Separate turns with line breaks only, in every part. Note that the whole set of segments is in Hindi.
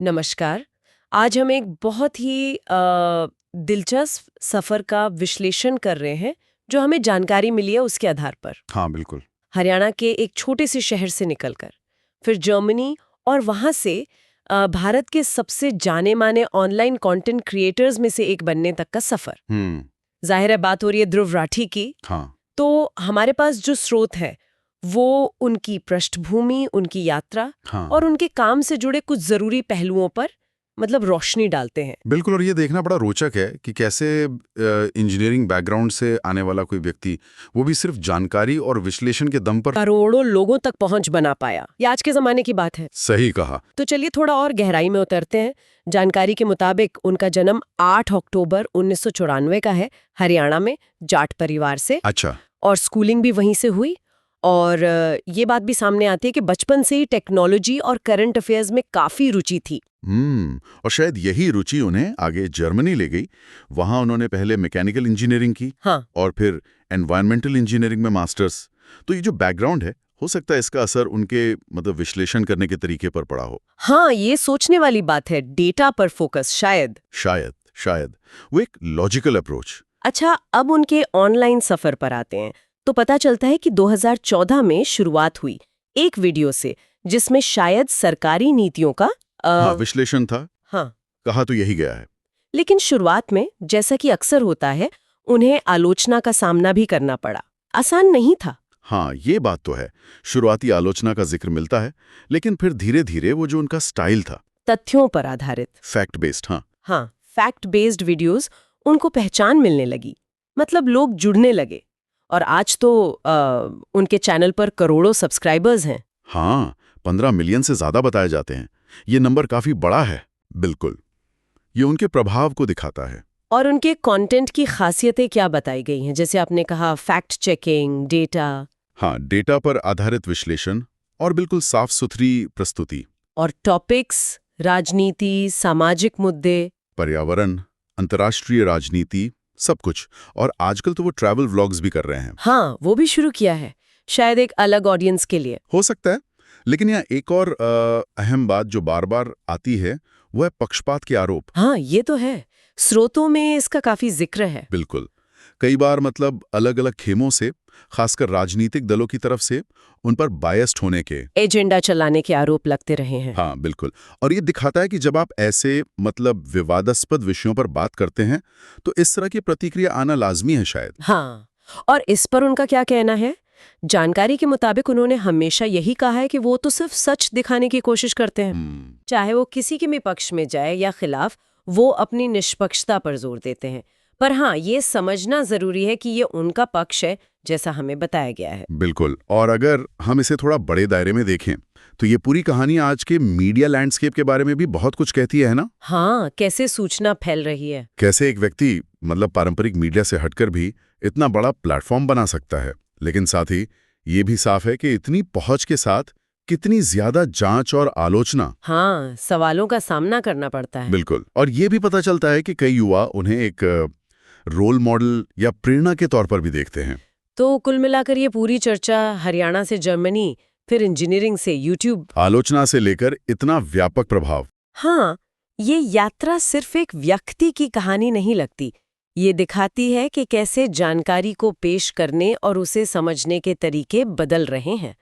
नमस्कार। आज हम एक बहुत ही दिलचस्प सफ़र का विश्लेषण कर रहे हैं जो हमें जानकारी मिली है उसके आधार पर।
हाँ, बिल्कुल।
हरियाणा के एक छोटे से शहर से निकलकर फिर जर्मनी और वहाँ से भारत के सबसे जाने माने ऑनलाइन कंटेंट क्रिएटर्स में से एक बनने तक का सफ़र। जाहिर है बात हो रही है ध्रुव राठी की।
हाँ।
तो हमारे पास जो स्रोत है वो उनकी पृष्ठभूमि, उनकी यात्रा
हाँ।
और उनके काम से जुड़े कुछ जरूरी पहलुओं पर मतलब रोशनी डालते हैं।
बिल्कुल, और ये देखना बड़ा रोचक है कि कैसे इंजीनियरिंग बैकग्राउंड से आने वाला कोई व्यक्ति, वो भी सिर्फ जानकारी और विश्लेषण के दम पर
करोड़ों लोगों तक पहुंच बना पाया। ये आज के जमाने की बात है।
सही कहा।
तो चलिए थोड़ा और गहराई में उतरते हैं। जानकारी के मुताबिक उनका जन्म 8 अक्टूबर 1994 का है, हरियाणा में जाट परिवार से।
अच्छा।
और स्कूलिंग भी वहीं से हुई। और ये बात भी सामने आती है कि बचपन से ही टेक्नोलॉजी और करंट अफेयर्स में काफी रुचि थी।
और शायद यही रुचि उन्हें आगे जर्मनी ले गई। वहां उन्होंने पहले मैकेनिकल इंजीनियरिंग की।
हाँ।
और फिर एनवायरमेंटल इंजीनियरिंग में मास्टर्स। तो ये जो बैकग्राउंड है, हो सकता है इसका असर उनके मतलब विश्लेषण करने के तरीके पर पड़ा हो।
हाँ, ये सोचने वाली बात है। डेटा पर फोकस
शायद वो एक लॉजिकल अप्रोच।
अच्छा, अब उनके ऑनलाइन सफर पर आते हैं तो पता चलता है कि 2014 में शुरुआत हुई एक वीडियो से जिसमें शायद सरकारी नीतियों का
हाँ, विश्लेषण था।
हाँ।
कहा तो यही गया है।
लेकिन शुरुआत में, जैसा कि अक्सर होता है, उन्हें आलोचना का सामना भी करना पड़ा। आसान नहीं था।
हाँ, ये बात तो है। शुरुआती आलोचना का जिक्र मिलता है, लेकिन फिर धीरे धीरे वो जो उनका स्टाइल था,
तथ्यों पर आधारित,
फैक्ट बेस्ड।
हाँ, फैक्ट बेस्ड वीडियोस, उनको पहचान मिलने लगी। मतलब लोग जुड़ने लगे। और आज तो उनके चैनल पर करोड़ों सब्सक्राइबर्स हैं।
हाँ, 15 मिलियन से ज्यादा बताए जाते हैं। ये नंबर काफी बड़ा है। बिल्कुल, ये उनके प्रभाव को दिखाता है।
और उनके कंटेंट की खासियतें क्या बताई गई हैं? जैसे आपने कहा फैक्ट चेकिंग, डेटा।
हाँ, डेटा पर आधारित विश्लेषण और बिल्कुल साफ सुथरी प्रस्तुति।
और टॉपिक्स, राजनीति, सामाजिक मुद्दे,
पर्यावरण, अंतर्राष्ट्रीय राजनीति, सब कुछ। और आजकल तो वो ट्रैवल व्लॉग्स भी कर रहे हैं।
हाँ, वो भी शुरू किया है, शायद एक अलग ऑडियंस के लिए।
हो सकता है। लेकिन यहाँ एक और अहम बात जो बार बार आती है, वो है पक्षपात के आरोप।
हाँ, ये तो है। स्रोतों में इसका काफी जिक्र है।
बिल्कुल। कई बार मतलब अलग अलग खेमों से, खासकर राजनीतिक दलों की तरफ से, उन पर बायस्ड होने के,
एजेंडा चलाने के आरोप लगते रहे हैं।
हाँ बिल्कुल। और ये दिखाता है कि जब आप ऐसे मतलब विवादास्पद विषयों पर बात करते हैं तो इस तरह की प्रतिक्रिया आना लाजमी है शायद।
हाँ, और इस पर उनका क्या कहना है? जानकारी के मुताबिक उन्होंने हमेशा यही कहा है कि वो तो सिर्फ सच दिखाने की कोशिश करते हैं। चाहे वो किसी के भी पक्ष में जाए या खिलाफ, वो अपनी निष्पक्षता पर जोर देते हैं। पर हाँ, ये समझना जरूरी है कि ये उनका पक्ष है, जैसा हमें बताया गया है।
बिल्कुल। और अगर हम इसे थोड़ा बड़े दायरे में देखें तो ये पूरी कहानी आज के मीडिया लैंडस्केप के बारे में भी बहुत कुछ कहती है ना।
हाँ, कैसे सूचना फैल रही है,
कैसे एक व्यक्ति मतलब पारंपरिक मीडिया से हटकर भी इतना बड़ा प्लेटफॉर्म बना सकता है। लेकिन साथ ही ये भी साफ है कि इतनी पहुंच के साथ कितनी ज्यादा जांच और आलोचना,
हाँ, सवालों का सामना करना पड़ता है।
बिल्कुल। और ये भी पता चलता है कि कई युवा उन्हें एक रोल मॉडल या प्रेरणा के तौर पर भी देखते हैं।
तो कुल मिलाकर ये पूरी चर्चा हरियाणा से जर्मनी, फिर इंजीनियरिंग से यूट्यूब,
आलोचना से लेकर इतना व्यापक प्रभाव।
हाँ, ये यात्रा सिर्फ एक व्यक्ति की कहानी नहीं लगती। ये दिखाती है कि कैसे जानकारी को पेश करने और उसे समझने के तरीके बदल रहे हैं।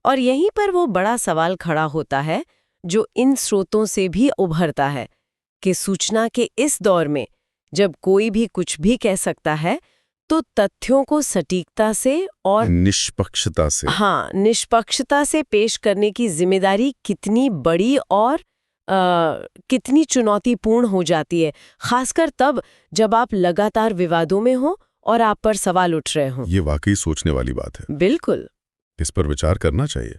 और यहीं पर वो बड़ा सवाल खड़ा होता है जो इन स्रोतों से भी उभरता है कि सूचना के इस दौर में जब कोई भी कुछ भी कह सकता है, तो तथ्यों को सटीकता से और निष्पक्षता से पेश करने की जिम्मेदारी कितनी बड़ी और कितनी चुनौतीपूर्ण हो जाती है, खासकर तब जब आप लगातार विवादों में हो और आप पर सवाल उठ रहे हों।
ये वाकई सोचने वाली बात है।
बिल्कुल।
इस पर विचार करना चाहिए।